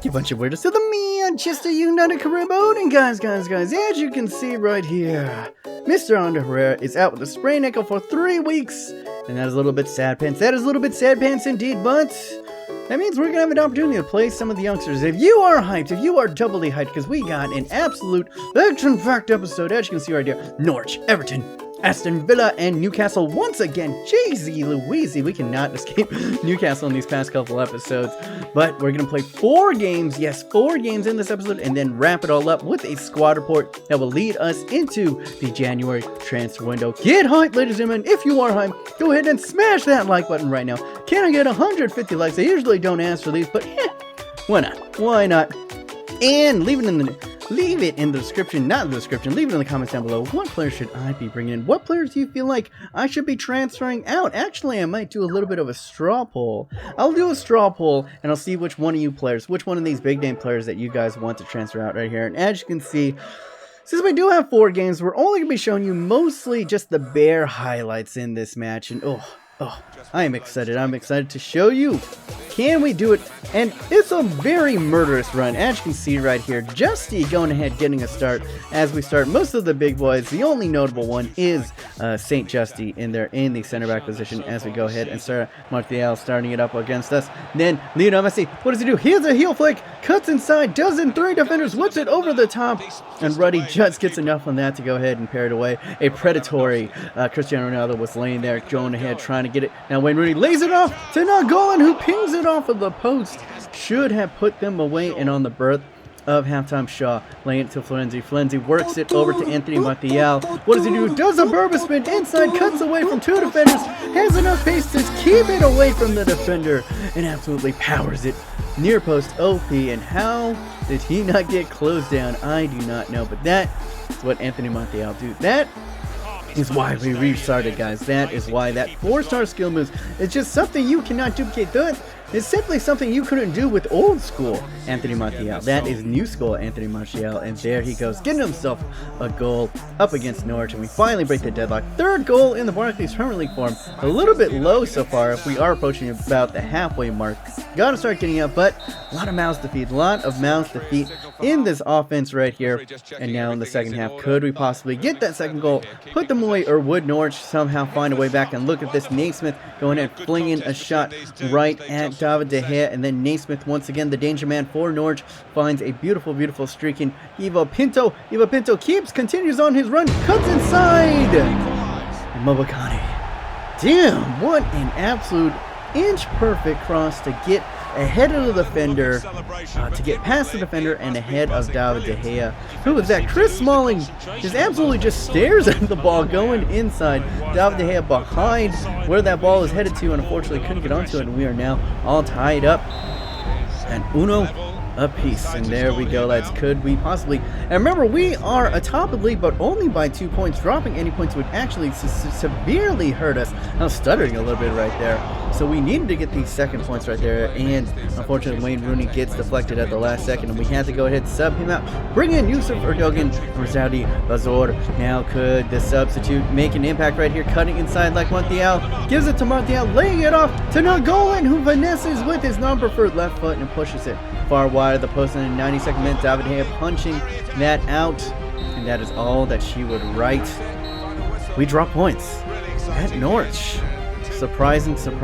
A bunch of weirdos to the Manchester United career mode. And guys, as you can see right here, Mr. Ander Herrera is out with a sprained ankle for 3 weeks. And that is a little bit sad pants. That is a little bit sad pants indeed, but that means we're going to have an opportunity to play some of the youngsters. If you are hyped, if you are doubly hyped, because we got an absolute action-packed episode, as you can see right here. Norwich, Everton, Aston Villa, and Newcastle once again. Jeezy Louise, we cannot escape Newcastle in these past couple episodes. But we're going to play 4 games, yes, 4 games in this episode, and then wrap it all up with a squad report that will lead us into the January transfer window. Get hyped, ladies and gentlemen. If you are hyped, go ahead and smash that like button right now. Can I get 150 likes? I usually don't ask for these, but why not? Why not? And leave it in the description, not in the description, leave it in the comments down below. What players should I be bringing in? What players do you feel like I should be transferring out? Actually, I might do a little bit of a straw poll. I'll do a straw poll, and I'll see which one of you players, which one of these big name players that you guys want to transfer out right here. And as you can see, since we do have 4 games, we're only going to be showing you mostly just the bare highlights in this match. And I am excited. I'm excited to show you. Can we do it? And it's a very murderous run. As you can see right here, Justy going ahead getting a start as we start most of the big boys. The only notable one is St. Justy in there in the center back position as we go ahead and start Martial starting it up against us. Then Lionel Messi, what does he do? He has a heel flick, cuts inside, does in 3 defenders, whips it over the top, and Ruddy just gets enough on that to go ahead and pair it away. A predatory Cristiano Ronaldo was laying there, going ahead trying to get it. Now Wayne Rooney lays it off to Nagolan, who pings it off of the post. Should have put them away, and on the berth of halftime, Shaw laying it to Florenzi. Florenzi works it over to Anthony Martial. What does he do? Does a Berba spin inside, cuts away from 2 defenders, has enough pace to keep it away from the defender, and absolutely powers it near post OP. And how did he not get closed down? I do not know, but that is what Anthony Martial do. That is why we restarted, guys. That is why that 4-star skill moves is just something you cannot duplicate. That is simply something you couldn't do with old school Anthony Martial. That is new school Anthony Martial, and there he goes, getting himself a goal up against Norwich, and we finally break the deadlock. 3rd goal in the Barclays Premier League form. A little bit low so far. If we are approaching about the halfway mark, gotta start getting up, but a lot of mouths to feed. A lot of mouths to feed in this offense right here. And now in the second half, could we possibly get that 2nd goal, put them away, or would Norwich somehow find a way back? And look at this, Naismith going in, flinging a shot right at David De Gea, and then Naismith once again, the danger man for Norwich, finds a beautiful streaking Ivo Pinto. Ivo Pinto continues on his run, cuts inside, and Mobakani. Damn, what an absolute inch perfect cross to get ahead of the defender, to get past the defender and ahead of David De Gea. Who was that? Chris Smalling just stares at the ball going inside. David De Gea behind where that ball is headed to, and unfortunately couldn't get onto it, and we are now all tied up and uno apiece. And there we go, lads. Could we possibly, and remember, we are atop the league, but only by 2 points. Dropping any points would actually severely hurt us. I was stuttering a little bit right there, so we needed to get these 2nd points right there, and unfortunately Wayne Rooney gets deflected at the last second, and we had to go ahead and sub him out, bring in Yusuf Erdogan, Rosadi Bazor. Now could the substitute make an impact right here, cutting inside like Martial, gives it to Martial, laying it off to Nagolan, who finesses with his non-preferred left foot and pushes it far wide of the post. In the 92nd minute, David De Gea punching that out, and that is all that she would write. We drop points at Norwich. Surprising stuff,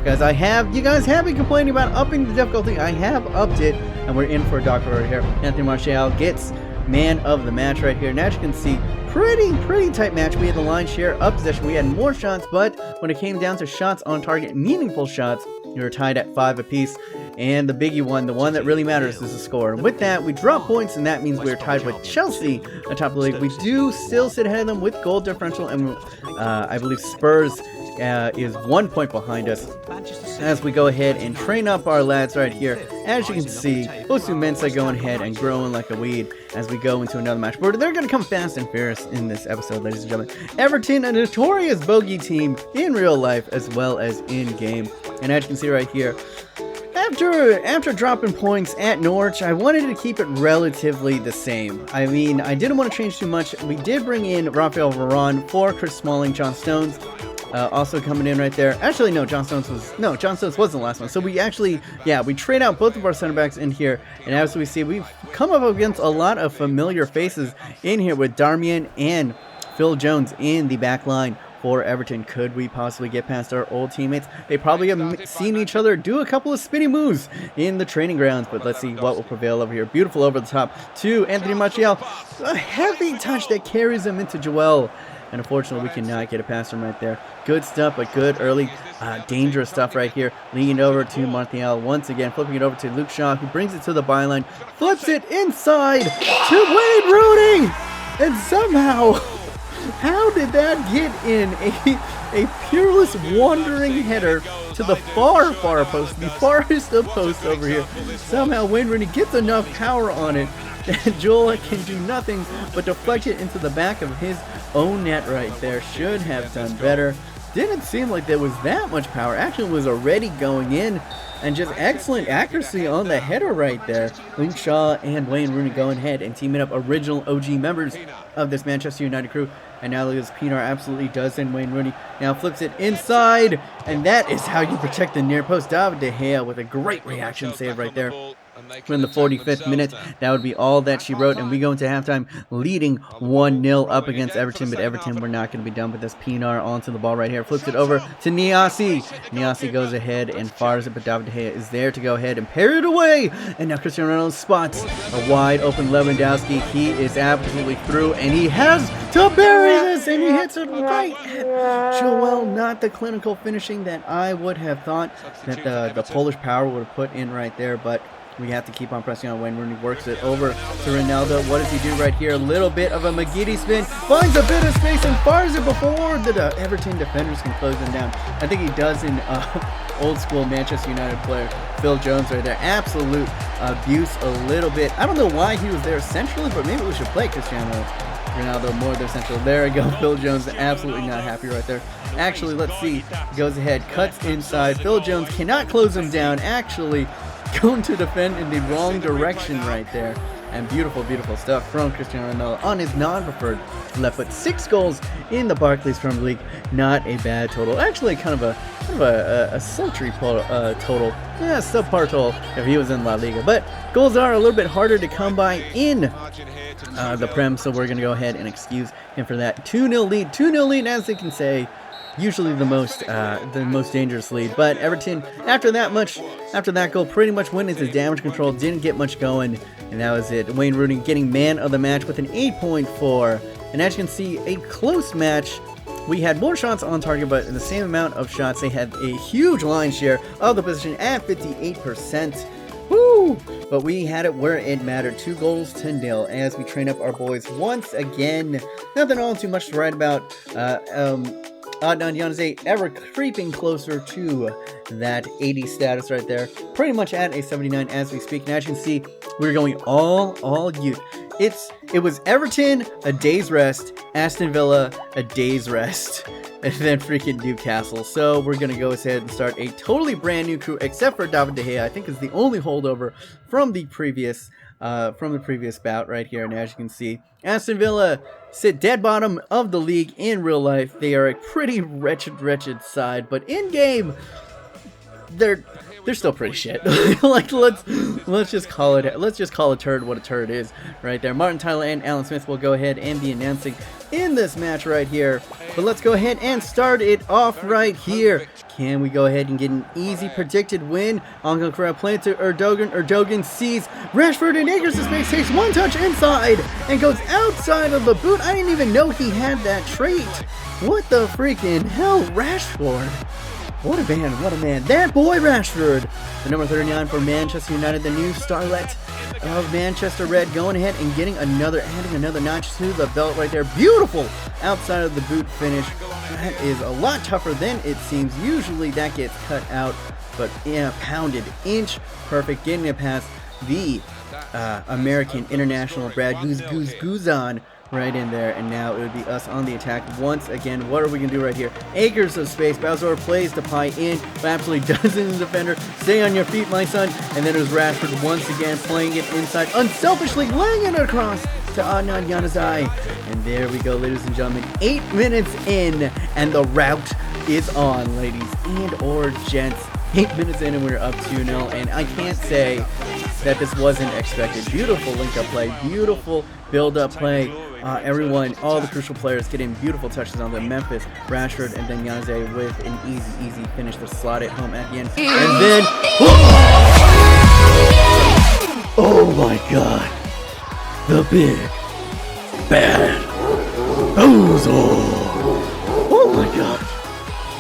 guys. You guys have been complaining about upping the difficulty. I have upped it, and we're in for a doctor right here. Anthony Martial gets man of the match right here. Now as you can see, pretty tight match. We had the line share of possession. We had more shots, but when it came down to shots on target, meaningful shots, we were tied at 5 apiece. And the biggie one, the one that really matters, is the score. And with that, we drop points, and that means we're tied with Chelsea atop the league. We do still sit ahead of them with goal differential, and I believe Spurs is 1 point behind us as we go ahead and train up our lads right here. As you can see, fosu-mensah going ahead and growing like a weed as we go into another match. But they're going to come fast and furious in this episode, ladies and gentlemen. Everton, a notorious bogey team in real life as well as in game. And as you can see right here, after dropping points at Norwich, I wanted to keep it relatively the same. I mean, I didn't want to change too much. We did bring in Rafael Varane for Chris Smalling, John Stones. Also coming in right there. Actually, no, John Stones wasn't the last one. So we actually, we trade out both of our center backs in here. And as we see, we've come up against a lot of familiar faces in here with Darmian and Phil Jones in the back line for Everton. Could we possibly get past our old teammates? They probably have seen each other do a couple of spinny moves in the training grounds, but let's see what will prevail over here. Beautiful over the top to Anthony Martial. A heavy touch that carries him into Joel. And unfortunately, we cannot get it past him right there. Good stuff, but good early, dangerous stuff right here. Leading over to Martial once again, flipping it over to Luke Shaw, who brings it to the byline, flips it inside to Wayne Rooney. And somehow, how did that get in a peerless wandering header to the far post, the farthest of posts over here? Somehow Wayne Rooney gets enough power on it that Joel can do nothing but deflect it into the back of his own net right there. Should have done better. Didn't seem like there was that much power. Actually was already going in, and just excellent accuracy on the header right there. Luke Shaw and Wayne Rooney going ahead and teaming up, original OG members of this Manchester United crew. And now Lucas Pinar absolutely does send Wayne Rooney. Now flips it inside, and that is how you protect the near post. David De Gea with a great reaction save right there. We're in the 45th minute. That would be all that she wrote, and we go into halftime leading 1-0 up against Everton, but Everton were not going to be done with this. Pinar onto the ball right here, flips it over to Niasse. Niasse goes ahead and fires it, but David De Gea is there to go ahead and parry it away. And now Cristiano Ronaldo spots a wide open Lewandowski. He is absolutely through, and he has to bury this, and he hits it right at Joel. Not the clinical finishing that I would have thought that the Polish power would have put in right there, but we have to keep on pressing on. Wayne Rooney works it over to Ronaldo. What does he do right here? A little bit of a McGeady spin. Finds a bit of space and fires it before the Everton defenders can close him down. I think he does in old school Manchester United player Phil Jones right there. Absolute abuse a little bit. I don't know why he was there centrally, but maybe we should play Cristiano Ronaldo more there central. There we go. Phil Jones absolutely not happy right there. Actually, let's see. Goes ahead, cuts inside. Phil Jones cannot close him down. Actually going to defend in the wrong direction right there. And beautiful stuff from Cristiano Ronaldo on his non-preferred left foot. 6 goals in the Barclays Premier League. Not a bad total. Actually, kind of a sultry total. Yeah, subpar total if he was in La Liga. But goals are a little bit harder to come by in the Prem, so we're going to go ahead and excuse him for that. 2-0 lead. 2-0 lead, as they can say. Usually the most dangerous lead, but Everton after that goal pretty much went into damage control, didn't get much going, and that was it. Wayne Rooney getting man of the match with an 8.4, and as you can see, a close match. We had more shots on target, but in the same amount of shots, they had a huge line share of the position at 58%. Woo! But we had it where it mattered. 2 goals to 0 as we train up our boys once again. Nothing all too much to write about. Adnan Januzaj ever creeping closer to that 80 status right there. Pretty much at a 79 as we speak. And as you can see, we're going all youth. It was Everton, a day's rest, Aston Villa, a day's rest, and then freaking Newcastle. So we're going to go ahead and start a totally brand new crew, except for David De Gea. I think is the only holdover from the previous bout right here. And as you can see, Aston Villa sit dead bottom of the league in real life. They are a pretty wretched side, but in game, they're still pretty shit. Like let's just call a turd what a turd is right there. Martin Tyler and Alan Smith will go ahead and be announcing in this match right here. But let's go ahead and start it off right here. Can we go ahead and get an easy predicted win? Angel Correa playing to Erdogan. Erdogan sees Rashford and Akers to space, takes one touch inside and goes outside of the boot. I didn't even know he had that trait. What the freaking hell, Rashford? What a man. That boy Rashford. The number 39 for Manchester United, the new starlet of Manchester Red, going ahead and adding another notch to the belt right there. Beautiful outside of the boot finish. That is a lot tougher than it seems. Usually that gets cut out, but yeah, pounded inch perfect, getting it past the American international Brad Guzan right in there, and now it would be us on the attack once again. What are we gonna do right here? Acres of space. Bowser plays the pie in, but absolutely doesn't defender. Stay on your feet, my son. And then it was Rashford once again playing it inside, unselfishly laying it across to Adnan Januzaj. And there we go, ladies and gentlemen. 8 minutes in, and the route is on, ladies and or gents. 8 minutes in, and we're up 2-0, and I can't say that this wasn't expected. Beautiful link-up play, beautiful build-up play. Everyone, all the crucial players getting beautiful touches on the Memphis, Rashford, and then Januzaj with an easy finish to slot it home at the end. And then, oh my God, the big bad Bozo. Oh my God.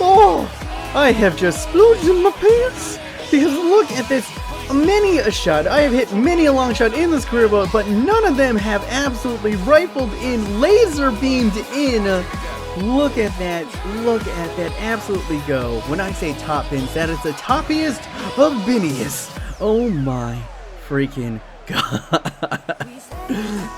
Oh, I have just splurged in my pants because look at this. Many a shot. I have hit many a long shot in this career mode, but none of them have absolutely rifled in, laser beamed in. Look at that. Look at that. Absolutely go. When I say top pins, that is the toppiest of biniest. Oh my freaking God.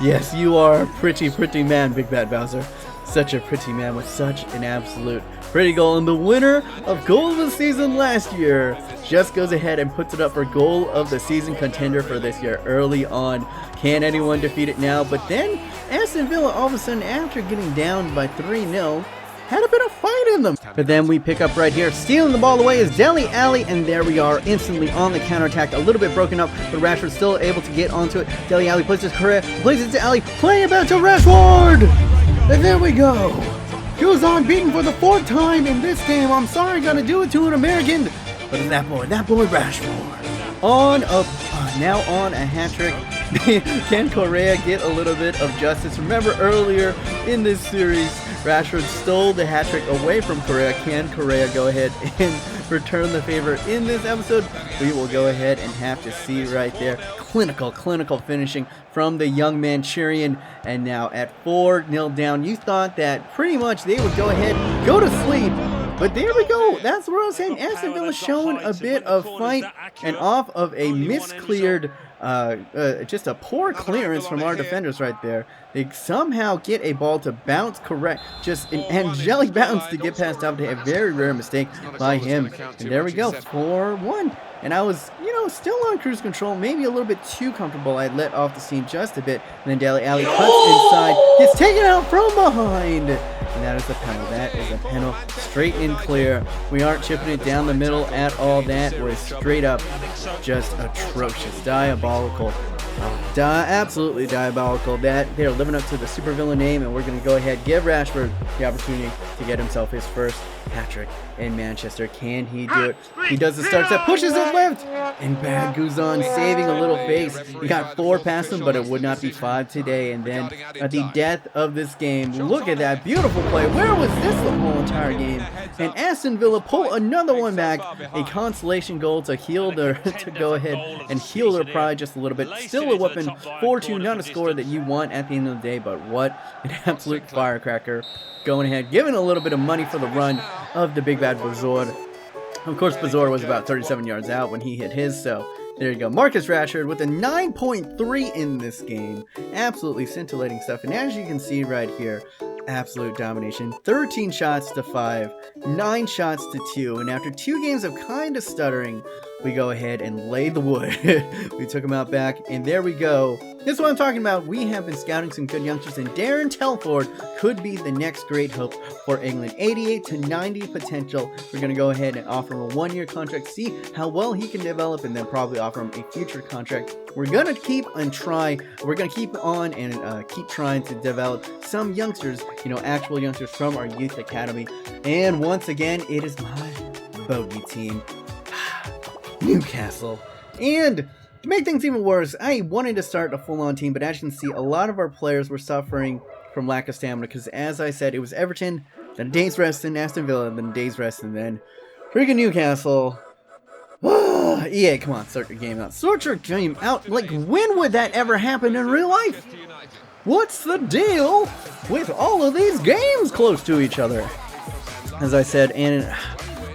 Yes, you are a pretty man, Big Bad Bowser. Such a pretty man with such an absolute pretty goal. And the winner of goal of the season last year just goes ahead and puts it up for goal of the season contender for this year early on. Can anyone defeat it now? But then Aston Villa all of a sudden, after getting down by 3-0, had a bit of fight in them. But then we pick up right here. Stealing the ball away is Dele Alli, and there we are instantly on the counterattack. A little bit broken up, but Rashford's still able to get onto it. Dele Alli plays his career, plays it to Alli, playing it back to Rashford! And there we go. Goes on beaten for the 4th time in this game. I'm sorry, gotta do it to an American. But it's that boy Rashford. On up, now on a hat-trick. Can Correa get a little bit of justice? Remember earlier in this series, Rashford stole the hat-trick away from Correa. Can Correa go ahead and return the favor in this episode? We will go ahead and have to see right there. Clinical finishing from the young Manchurian. And now at 4-0 down, you thought that pretty much they would go ahead, go to sleep. But there we go. That's what I was saying. Aston Villa showing a bit of fight, and off of a miscleared, just a poor clearance from our defenders right there. They somehow get a ball to bounce correct. Just an angelic bounce to get past up to a very rare mistake by him. And there we go, 4-1. And I was, still on cruise control, maybe a little bit too comfortable. I let off the scene just a bit. And then Dele Alli cuts inside, gets taken out from behind. And that is a penalty. That is a penalty. Straight in clear. We aren't chipping it down the middle at all. That was straight up just atrocious. Diabolical. Absolutely diabolical. That they're living up to the supervillain name, and we're going to go ahead give Rashford the opportunity to get himself his first hat-trick in Manchester. Can he do it? He does the start step, pushes it left, and bad Guzan saving a little face. He got 4 past him, but it would not be 5 today. And then at the death of this game, look at that beautiful play. Where was this the whole entire game? And Aston Villa pull another one back, a consolation goal to heal their to go ahead and heal their pride just a little bit. Still a weapon, 4-2, not a score that you want at the end of the day, but what an absolute firecracker. Going ahead, giving a little bit of money for the run of the Big Bad Bazor. Of course, Bazor was about 37 yards out when he hit his, so there you go. Marcus Rashford with a 9.3 in this game. Absolutely scintillating stuff. And as you can see right here, absolute domination. 13 shots to 5, 9 shots to 2. And after 2 games of kind of stuttering, we go ahead and lay the wood. We took him out back, and there we go. This is what I'm talking about. We have been scouting some good youngsters, and Darren Telford could be the next great hope for England. 88 to 90 potential. We're going to go ahead and offer him a 1-year contract, see how well he can develop, and then probably offer him a future contract. We're going to keep on trying. We're going to keep on and keep trying to develop some youngsters, actual youngsters from our youth academy. And once again, it is my bogey team, Newcastle. And to make things even worse, I wanted to start a full-on team, but as you can see, a lot of our players were suffering from lack of stamina, because as I said, it was Everton, then a day's rest in Aston Villa, then a day's rest, and then freaking Newcastle. EA, come on, sort your game out. Sort your game out. Like, when would that ever happen in real life? What's the deal with all of these games close to each other? As I said, and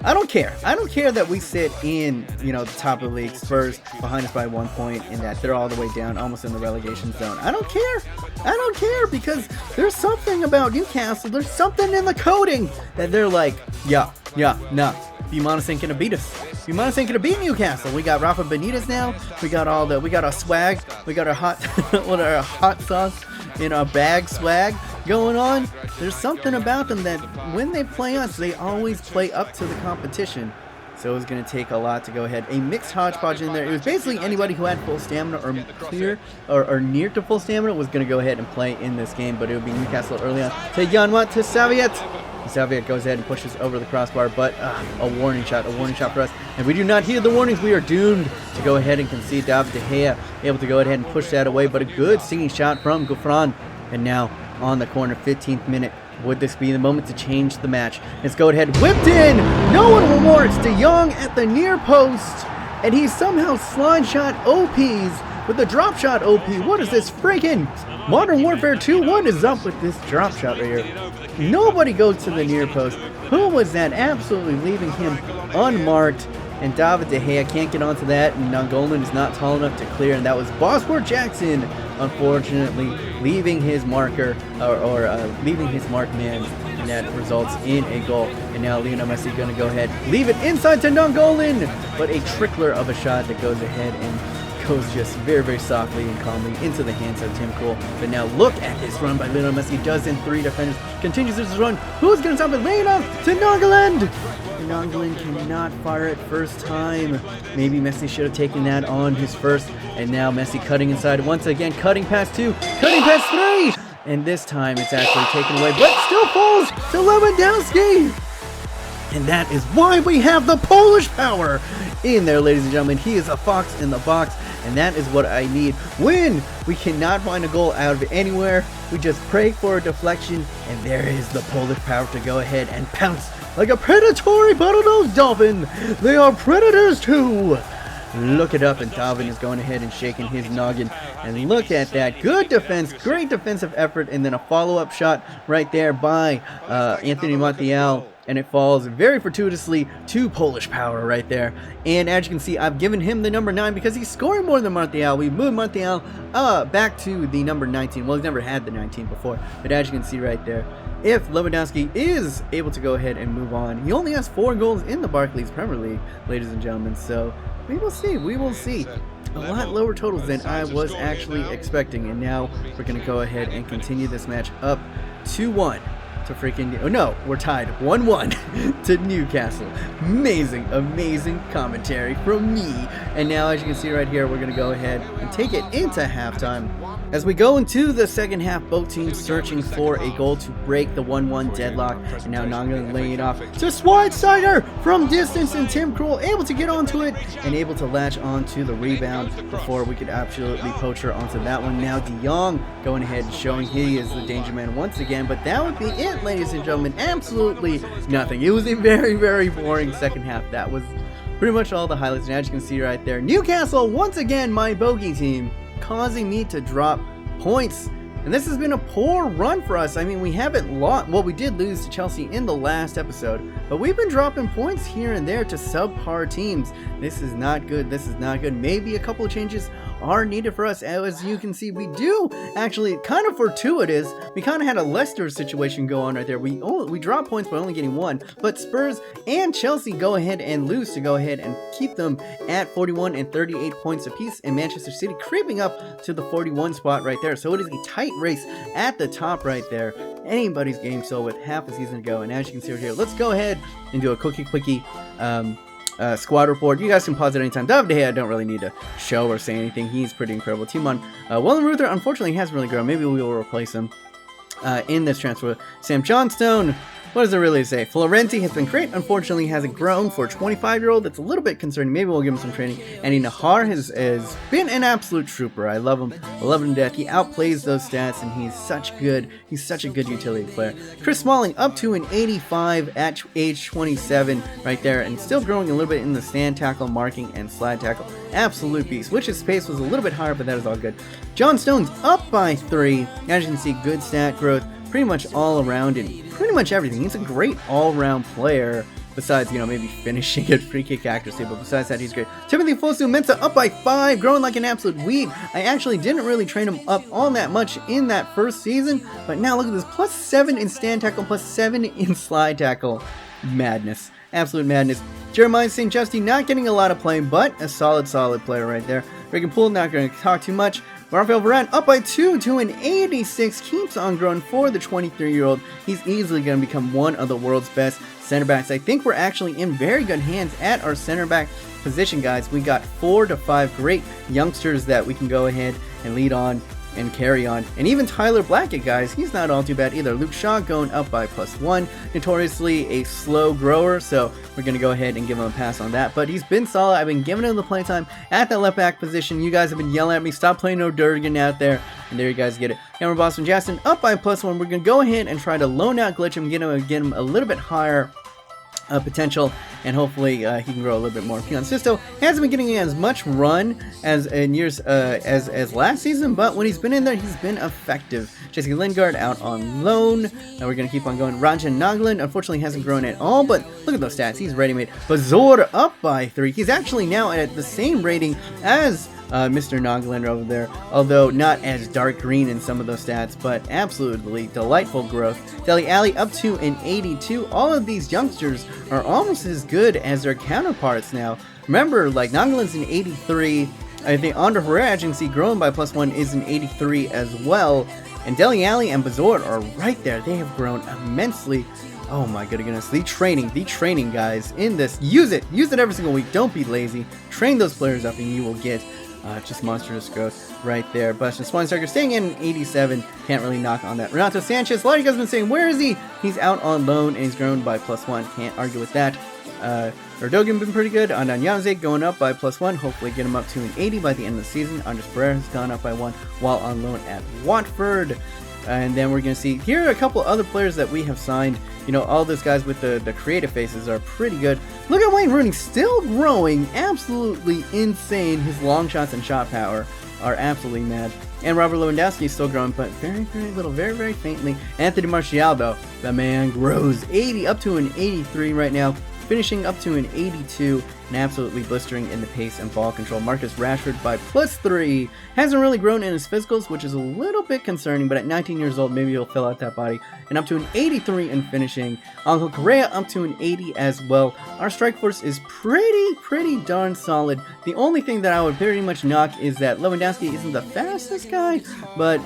I don't care. I don't care that we sit in, you know, the top of the league, Spurs behind us by 1 point, and that they're all the way down, almost in the relegation zone. I don't care. I don't care, because there's something about Newcastle. There's something in the coding that they're like, nah. Bimanis ain't gonna beat us. Bimanis ain't gonna beat Newcastle. We got Rafa Benitez now. We got our swag. We got our hot sauce in our bag swag going on. There's something about them that when they play us, they always play up to the competition. So it was going to take a lot to go ahead. A mixed hodgepodge in there. It was basically anybody who had full stamina or clear or near to full stamina was going to go ahead and play in this game. But it would be Newcastle early on. To Yanwa, to Saviet. Saviet goes ahead and pushes over the crossbar. But a warning shot for us. And we do not heed the warnings. We are doomed to go ahead and concede. David De Gea able to go ahead and push that away. But a good singing shot from Gouffran. And now on the corner, 15th minute. Would this be the moment to change the match? Let's go ahead, whipped in! No one will more, it's De Jong at the near post, and he somehow slide shot OPs with the drop shot OP. What is this freaking Modern Warfare 2? What is up with this drop shot right here? Nobody goes to the near post. Who was that? Absolutely leaving him unmarked. And David De Gea can't get onto that, and Nangolan is not tall enough to clear, and that was Bosworth Jackson, unfortunately, leaving his marker, leaving his mark man, and that results in a goal. And now Lionel Messi going to go ahead, leave it inside to Nangolan, but a trickler of a shot that goes ahead and goes just very, very softly and calmly into the hands of Tim Krul. But now look at this run by Lionel Messi, does in 3 defenders, continues his run. Who's going to stop it? Laying off to Nangolan. Nangolan cannot fire it first time. Maybe Messi should have taken that on his first. And now Messi cutting inside once again, cutting past 2, cutting past 3. And this time it's actually taken away, but still falls to Lewandowski. And that is why we have the Polish power in there, ladies and gentlemen. He is a fox in the box, and that is what I need. When we cannot find a goal out of anywhere, we just pray for a deflection, and there is the Polish power to go ahead and pounce like a predatory bottlenose dolphin. They are predators too. Look it up, and Dalvin is going ahead and shaking his noggin. And look at that. Good defense, great defensive effort, and then a follow-up shot right there by Anthony Martial. And it falls very fortuitously to Polish power right there. And as you can see, I've given him the number 9 because he's scoring more than Martial. We moved Martial back to the number 19. Well, he's never had the 19 before. But as you can see right there, if Lewandowski is able to go ahead and move on, he only has 4 goals in the Barclays Premier League, ladies and gentlemen. So we will see. We will see. A lot lower totals than I was actually expecting. And now we're going to go ahead and continue this match up 2-1. To freaking, oh no, we're tied 1-1 to Newcastle. Amazing commentary from me. And now, as you can see right here, we're going to go ahead and take it into halftime. As we go into the second half, both teams searching for a goal to break the 1-1 deadlock. And now Nangolan laying it off to Schweinsteiger from distance, and Tim Krul able to get onto it and able to latch onto the rebound before we could absolutely poach her onto that one. Now De Jong going ahead and showing he is the danger man once again, but that would be it, ladies and gentlemen. Absolutely nothing. It was a very, very boring second half. That was pretty much all the highlights. And as you can see right there, Newcastle once again, my bogey team, causing me to drop points. And this has been a poor run for us. I mean, we haven't lost. Well, we did lose to Chelsea in the last episode, but we've been dropping points here and there to subpar teams. This is not good. This is not good. Maybe a couple of changes are needed for us. As you can see, we do actually, kind of fortuitous, we kind of had a Leicester situation go on right there. We drop points by only getting 1, but Spurs and Chelsea go ahead and lose to go ahead and keep them at 41 and 38 points apiece, and Manchester City creeping up to the 41 spot right there. So it is a tight race at the top right there. Anybody's game still with half a season to go. And as you can see right here, let's go ahead and do a quickie squad report. You guys can pause at any time. David De Gea, I don't really need to show or say anything. He's pretty incredible. Team on Willem Ruther, unfortunately, hasn't really grown. Maybe we will replace him in this transfer. Sam Johnstone, what does it really say? Florenti has been great. Unfortunately, hasn't grown for a 25-year-old. That's a little bit concerning. Maybe we'll give him some training. And Nahar has been an absolute trooper. I love him. I love him to death. He outplays those stats, and he's such a good utility player. Chris Smalling up to an 85 at age 27 right there, and still growing a little bit in the stand tackle, marking, and slide tackle. Absolute beast. Which his pace was a little bit higher, but that is all good. John Stone's up by 3. As you can see, good stat growth pretty much all around and pretty much everything. He's a great all-around player. besides, you know, maybe finishing at free kick accuracy, but besides that, he's great. Timothy fosu-mensah up by 5, growing like an absolute weed. I actually didn't really train him up all that much in that first season, but now look at this, +7 in stand tackle, +7 in slide tackle. Madness. Absolute madness. Jeremiah St. Justy not getting a lot of play, but a solid player right there. Regan Poole, not going to talk too much. Rafael Varane up by 2 to an 86, keeps on growing for the 23-year-old. He's easily going to become one of the world's best center backs. I think we're actually in very good hands at our center back position, guys. We got 4 to 5 great youngsters that we can go ahead and lead on and carry on. And even Tyler Blackett, guys, he's not all too bad either. Luke Shaw going up by +1, notoriously a slow grower, so we're going to go ahead and give him a pass on that. But he's been solid. I've been giving him the playtime at that left back position. You guys have been yelling at me, stop playing no Durgan out there. And there you guys get it. Cameron Boston Jackson up by +1. We're going to go ahead and try to loan out glitch him, get him a little bit higher potential, and hopefully he can grow a little bit more. Keon Sisto hasn't been getting as much run as in years as last season, but when he's been in there, he's been effective. Jesse Lingard out on loan. Now we're going to keep on going. Rajan Naglin unfortunately hasn't grown at all, but look at those stats. He's ready-made. Bazor up by 3. He's actually now at the same rating as Mr. Noglin over there, although not as dark green in some of those stats, but absolutely delightful growth. Dele Alli up to an 82. All of these youngsters are almost as good as their counterparts now. Remember, like, Noglin's an 83. I think Ander Herrera, as you can see, growing by +1 is an 83 as well. And Dele Alli and Bazor are right there. They have grown immensely. Oh my goodness, the training guys in this. Use it every single week. Don't be lazy. Train those players up and you will get just monstrous growth right there. But Schweinsteiger staying in 87. Can't really knock on that. Renato Sanchez, a lot of you guys have been saying, where is he? He's out on loan and he's grown by +1. Can't argue with that. Erdogan been pretty good. Andan Januzaj going up by +1. Hopefully get him up to an 80 by the end of the season. Andres Pereira has gone up by 1 while on loan at Watford. And then we're going to see, here are a couple other players that we have signed. You know, all those guys with the creative faces are pretty good. Look at Wayne Rooney, still growing, absolutely insane. His long shots and shot power are absolutely mad. And Robert Lewandowski is still growing, but very, very little, very, very faintly. Anthony Martial, though, the man grows 80 up to an 83 right now, finishing up to an 82, and absolutely blistering in the pace and ball control. Marcus Rashford by +3. Hasn't really grown in his physicals, which is a little bit concerning, but at 19 years old, maybe he'll fill out that body. And up to an 83 in finishing. Angel Correa up to an 80 as well. Our strike force is pretty darn solid. The only thing that I would pretty much knock is that Lewandowski isn't the fastest guy, but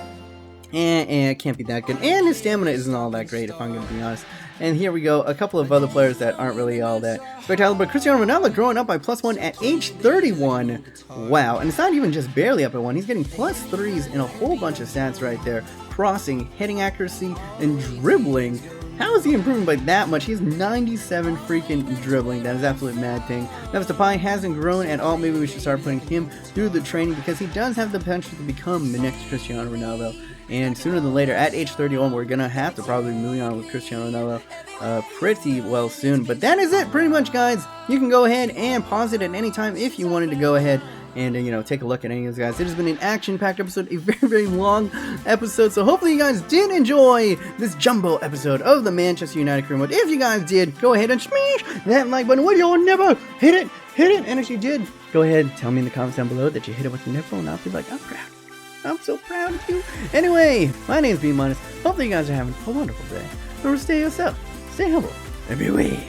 it can't be that good. And his stamina isn't all that great, if I'm going to be honest. And here we go, a couple of other players that aren't really all that spectacular, but Cristiano Ronaldo growing up by +1 at age 31. Wow, and it's not even just barely up at 1, he's getting +3s in a whole bunch of stats right there. Crossing, heading accuracy, and dribbling. How is he improving by that much? He has 97 freaking dribbling. That is absolute mad thing. Memphis Depay hasn't grown at all. Maybe we should start putting him through the training because he does have the potential to become the next Cristiano Ronaldo. And sooner than later, at age 31, we're going to have to probably move on with Cristiano Ronaldo pretty well soon. But that is it pretty much, guys. You can go ahead and pause it at any time if you wanted to go ahead and take a look at any of those guys. It has been an action-packed episode, a very long episode, so hopefully you guys did enjoy this jumbo episode of the Manchester United Career Mode. If you guys did, go ahead and smash that like button. Would you never hit it, and if you did, go ahead and tell me in the comments down below that you hit it with the nipple, and I'll be like, I'm proud. I'm so proud of you. Anyway, my name's B-. Hopefully you guys are having a wonderful day. Remember, stay yourself, stay humble, and beware.